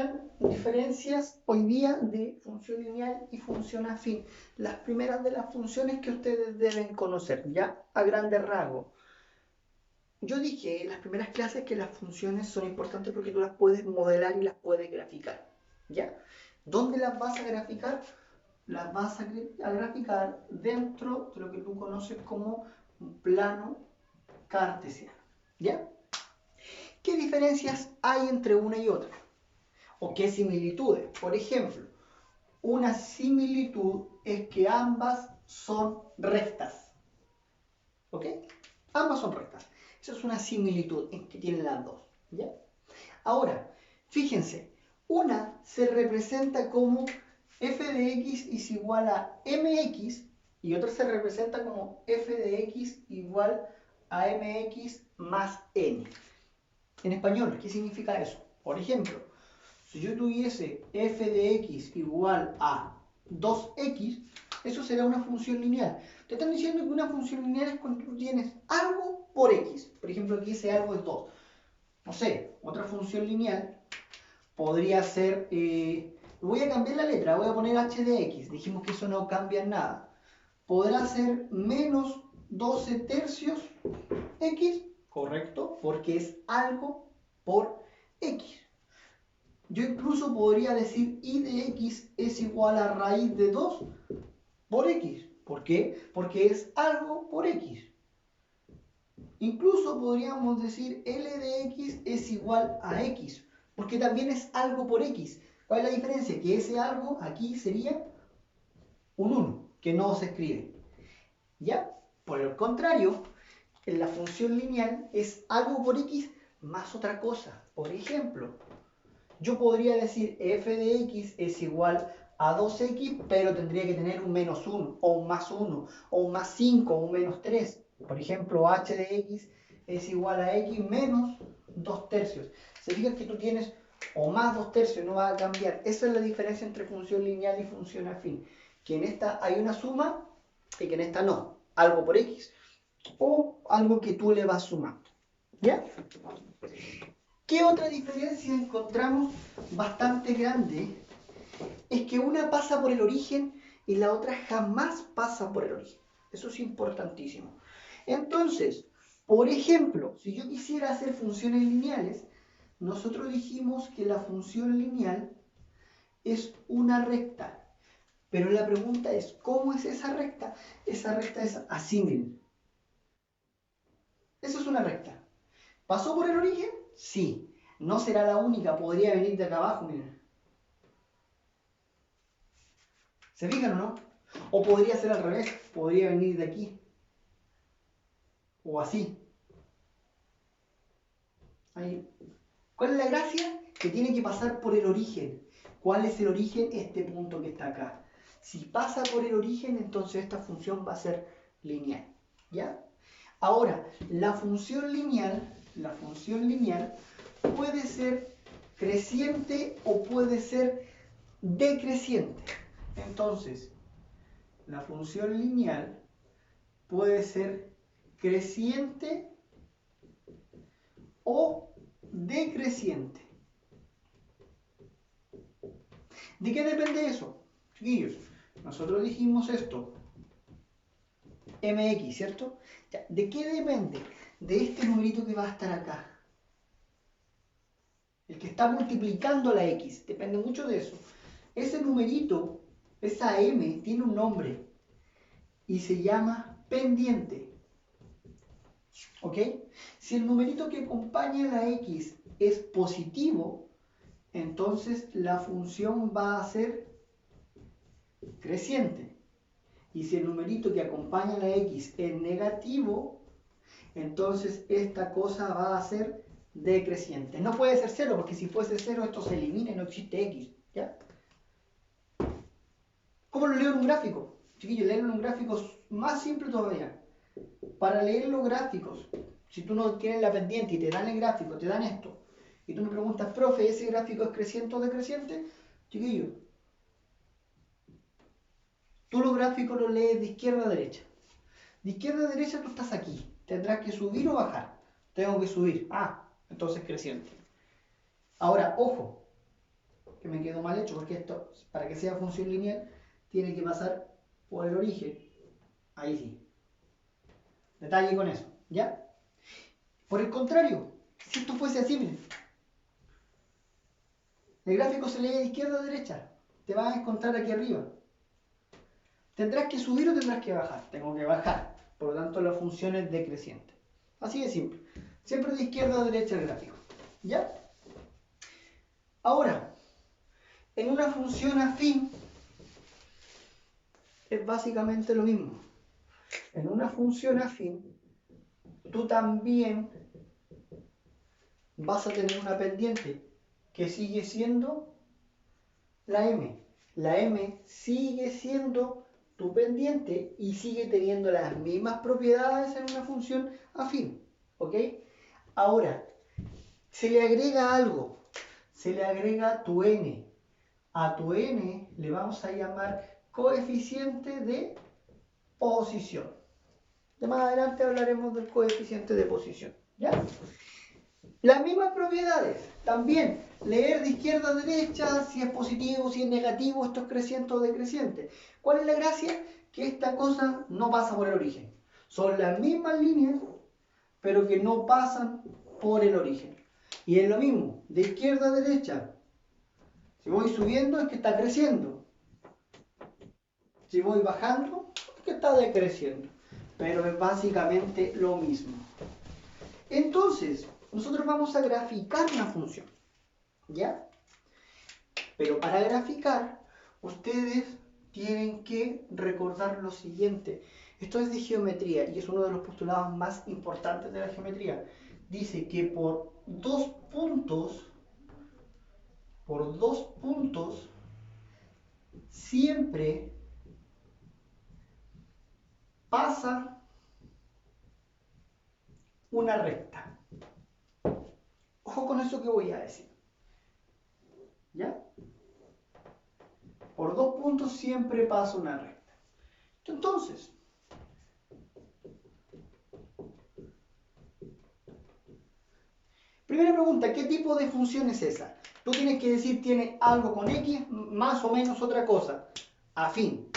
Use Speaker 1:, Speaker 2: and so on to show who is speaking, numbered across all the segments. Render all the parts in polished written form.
Speaker 1: verán diferencias hoy día de función lineal y función afín. Las primeras de las funciones que ustedes deben conocer, ya a grandes rasgos. Yo dije en las primeras clases que las funciones son importantes porque tú las puedes modelar y las puedes graficar, ¿ya? ¿Dónde las vas a graficar? Las vas a graficar dentro de lo que tú conoces como un plano cartesiano, ¿ya? ¿Qué diferencias hay entre una y otra? ¿O qué similitudes? Por ejemplo, una similitud es que ambas son rectas, ¿ok? Ambas son rectas. Esa es una similitud en que tienen las dos, ¿ya? Ahora, fíjense, una se representa como f de x es igual a mx y otra se representa como f de x igual a mx más n. En español, ¿qué significa eso? Por ejemplo, si yo tuviese f de x igual a 2x, eso será una función lineal. Te están diciendo que una función lineal es cuando tú tienes algo por x. Por ejemplo, aquí ese algo es 2. No sé, otra función lineal podría ser, voy a cambiar la letra, voy a poner h de x. Dijimos que eso no cambia nada. Podrá ser menos 12 tercios x, correcto, porque es algo por x. Yo incluso podría decir y de x es igual a raíz de 2 por x. ¿Por qué? Porque es algo por x. Incluso podríamos decir L de x es igual a x, porque también es algo por x. ¿Cuál es la diferencia? Que ese algo aquí sería un 1, que no se escribe. ¿Ya? Por el contrario, en la función lineal es algo por x más otra cosa. Por ejemplo, yo podría decir f de x es igual a 2x, pero tendría que tener un menos 1, o un más 1, o un más 5, o un menos 3. Por ejemplo, h de x es igual a x menos 2 tercios. Se fijan que tú tienes o más 2 tercios, no va a cambiar. Esa es la diferencia entre función lineal y función afín. Que en esta hay una suma y que en esta no. Algo por x o algo que tú le vas sumando. ¿Ya? ¿Qué otra diferencia encontramos bastante grande? Es que una pasa por el origen y la otra jamás pasa por el origen. Eso es importantísimo. Entonces, por ejemplo, si yo quisiera hacer funciones lineales, nosotros dijimos que la función lineal es una recta. Pero la pregunta es, ¿cómo es esa recta? Esa recta es asímil. Eso es una recta. ¿Pasó por el origen? Sí. No será la única, podría venir de acá abajo, miren. ¿Se fijan o no? O podría ser al revés, podría venir de aquí. O así. Ahí. ¿Cuál es la gracia? Que tiene que pasar por el origen. ¿Cuál es el origen? Este punto que está acá. Si pasa por el origen, entonces esta función va a ser lineal. ¿Ya? Ahora, la función lineal puede ser creciente o puede ser decreciente. Entonces, la función lineal puede ser creciente o decreciente. ¿De qué depende eso? Chiquillos, nosotros dijimos esto, mx, ¿cierto? ¿De qué depende? De este numerito que va a estar acá. El que está multiplicando la x, depende mucho de eso. Ese numerito, esa m, tiene un nombre y se llama pendiente. ¿Ok? Si el numerito que acompaña la x es positivo, entonces la función va a ser creciente. Y si el numerito que acompaña a la x es negativo, entonces esta cosa va a ser decreciente. No puede ser 0, porque si fuese 0 esto se elimina y no existe x. ¿Ya? ¿Cómo lo leo en un gráfico? Chiquillos, leerlo en un gráfico es más simple todavía. Para leer los gráficos, si tú no tienes la pendiente y te dan el gráfico, te dan esto, y tú me preguntas, profe, ¿ese gráfico es creciente o decreciente? Chiquillos, tú los gráficos los lees de izquierda a derecha. De izquierda a derecha tú estás aquí. Tendrás que subir o bajar. Tengo que subir. Ah, entonces creciente. Ahora, ojo. que me quedó mal hecho, porque esto, para que sea función lineal, tiene que pasar por el origen. Ahí sí. Detalle con eso, ¿ya? Por el contrario, si esto fuese así, miren, el gráfico se lee de izquierda a derecha. Te vas a encontrar aquí arriba. ¿Tendrás que subir o tendrás que bajar? Tengo que bajar. Por lo tanto, la función es decreciente. Así de simple. Siempre de izquierda a derecha el gráfico. ¿Ya? Ahora, en una función afín es básicamente lo mismo. En una función afín, tú también vas a tener una pendiente que sigue siendo la m. La m sigue siendo tu pendiente y sigue teniendo las mismas propiedades en una función afín. ¿Ok? Ahora, se le agrega algo. Se le agrega tu n. A tu n le vamos a llamar coeficiente de posición. De más adelante hablaremos del coeficiente de posición. ¿Ya? Las mismas propiedades. También leer de izquierda a derecha, si es positivo, si es negativo, esto es creciente o decreciente. ¿Cuál es la gracia? Que esta cosa no pasa por el origen. Son las mismas líneas, pero que no pasan por el origen. Y es lo mismo, de izquierda a derecha. Si voy subiendo es que está creciendo. Si voy bajando es que está decreciendo. Pero es básicamente lo mismo. Entonces, nosotros vamos a graficar una función. ¿Ya? Pero para graficar, ustedes tienen que recordar lo siguiente. Esto es de geometría y es uno de los postulados más importantes de la geometría. Dice que por dos puntos, siempre pasa una recta. Ojo con eso que voy a decir. ¿Ya? Por dos puntos siempre pasa una recta. Entonces, primera pregunta, ¿qué tipo de función es esa? Tú tienes que decir, ¿tiene algo con x, más o menos otra cosa? Afín.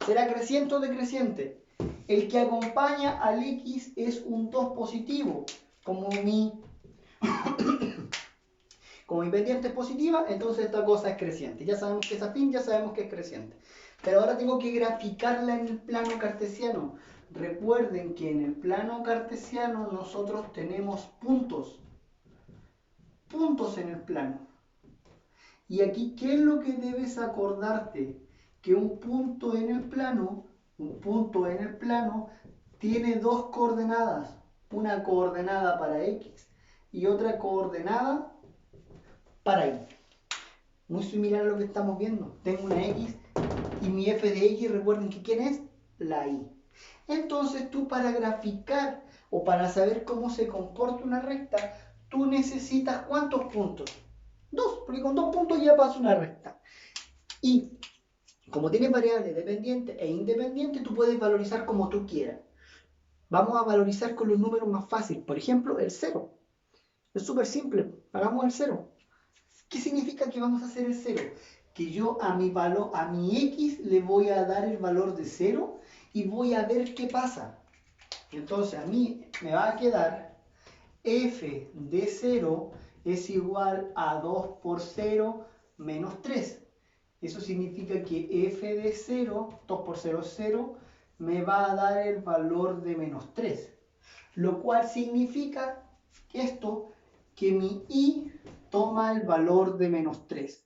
Speaker 1: ¿Será creciente o decreciente? El que acompaña al x es un 2 positivo. Como mi pendiente es positiva, entonces esta cosa es creciente. Ya sabemos que es afín, ya sabemos que es creciente. Pero ahora tengo que graficarla en el plano cartesiano. Recuerden que en el plano cartesiano nosotros tenemos puntos. Puntos en el plano. Y aquí, ¿qué es lo que debes acordarte? Que un punto en el plano tiene dos coordenadas. Una coordenada para x y otra coordenada para y. Muy similar a lo que estamos viendo. Tengo una x y mi f de x, recuerden que ¿quién es? La y. Entonces tú para graficar o para saber cómo se comporta una recta, tú necesitas ¿cuántos puntos? Dos, porque con 2 puntos ya pasa una recta. Y como tienes variables dependientes e independientes, tú puedes valorizar como tú quieras. Vamos a valorizar con los números más fáciles. Por ejemplo, el 0. Es súper simple. Hagamos el 0. ¿Qué significa que vamos a hacer el 0? Que yo a mi x le voy a dar el valor de 0 y voy a ver qué pasa. Entonces a mí me va a quedar f de 0 es igual a 2 por 0 menos 3. Eso significa que f de 0, 2 por 0 es 0, me va a dar el valor de menos 3. Lo cual significa esto, que mi y toma el valor de menos 3.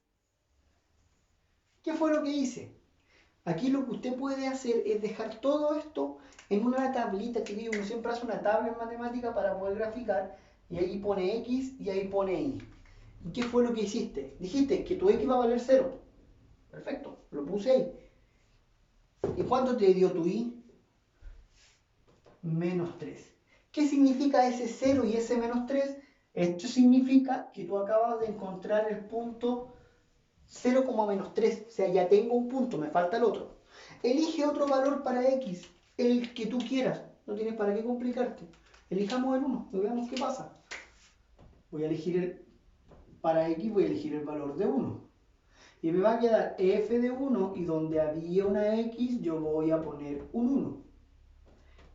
Speaker 1: ¿Qué fue lo que hice? Aquí lo que usted puede hacer es dejar todo esto en una tablita, que uno siempre hace una tabla en matemática para poder graficar, y ahí pone x y ahí pone y. ¿Y qué fue lo que hiciste? Dijiste que tu x va a valer 0. Perfecto, lo puse ahí. ¿Y cuánto te dio tu y? Menos 3. ¿Qué significa ese 0 y ese menos 3? Esto significa que tú acabas de encontrar el punto 0, menos 3. O sea, ya tengo un punto, me falta el otro. Elige otro valor para x, el que tú quieras. No tienes para qué complicarte. Elijamos el 1 y veamos qué pasa. Voy a elegir para x, voy a elegir el valor de 1. Y me va a quedar f de 1 y donde había una x yo voy a poner un 1.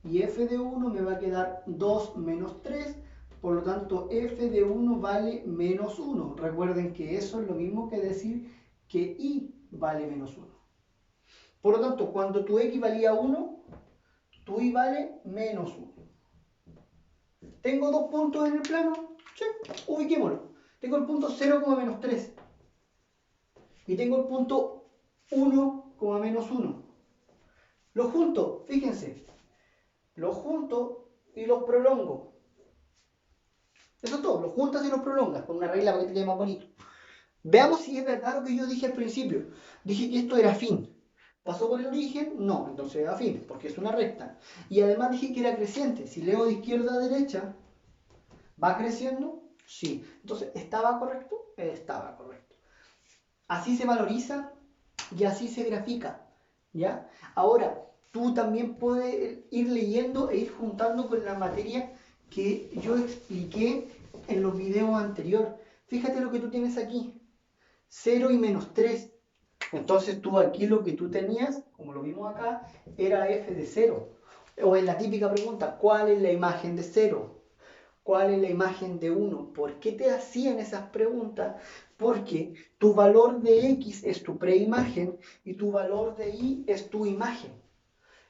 Speaker 1: Y f de 1 me va a quedar 2 menos 3, por lo tanto f de 1 vale menos 1. Recuerden que eso es lo mismo que decir que y vale menos 1. Por lo tanto, cuando tu x valía 1, tu y vale menos 1. ¿Tengo dos puntos en el plano? Sí, ubiquémoslo. Tengo el punto 0, menos 3. Y tengo el punto 1, menos 1. Los junto, fíjense. Los junto y los prolongo. Eso es todo, los juntas y los prolongas, con una regla para que te quede más bonito. Veamos si es verdad lo que yo dije al principio. Dije que esto era afín. ¿Pasó por el origen? No, entonces es afín, porque es una recta. Y además dije que era creciente. Si leo de izquierda a derecha, ¿va creciendo? Sí. Entonces, ¿estaba correcto? Estaba correcto. Así se valoriza y así se grafica. ¿Ya? Ahora, tú también puedes ir leyendo e ir juntando con la materia que yo expliqué en los videos anteriores. Fíjate lo que tú tienes aquí. 0 y menos 3. Entonces tú aquí lo que tú tenías, como lo vimos acá, era f de 0. O en la típica pregunta, ¿cuál es la imagen de 0? ¿Cuál es la imagen de 1? ¿Por qué te hacían esas preguntas? Porque tu valor de x es tu preimagen y tu valor de y es tu imagen.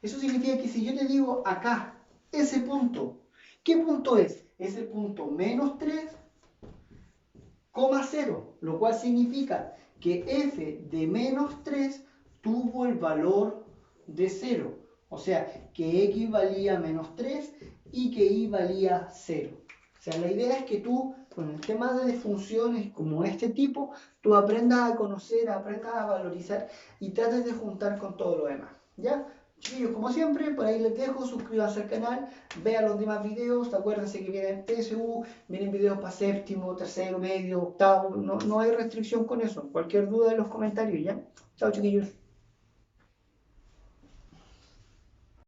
Speaker 1: Eso significa que si yo te digo acá, ese punto, ¿qué punto es? Es el punto menos 3,0, lo cual significa que f de menos 3 tuvo el valor de 0. O sea, que x valía menos 3 y que y valía 0. O sea, la idea es que tú, con el tema de funciones como este tipo, tú aprendas a conocer, aprendas a valorizar y trates de juntar con todo lo demás. ¿Ya? Chiquillos, como siempre, por ahí les dejo, suscríbanse al canal, vean los demás videos, acuérdense que vienen PSU, vienen videos para séptimo, tercero, medio, octavo, no hay restricción con eso. Cualquier duda en los comentarios, ¿ya? Chao, chiquillos.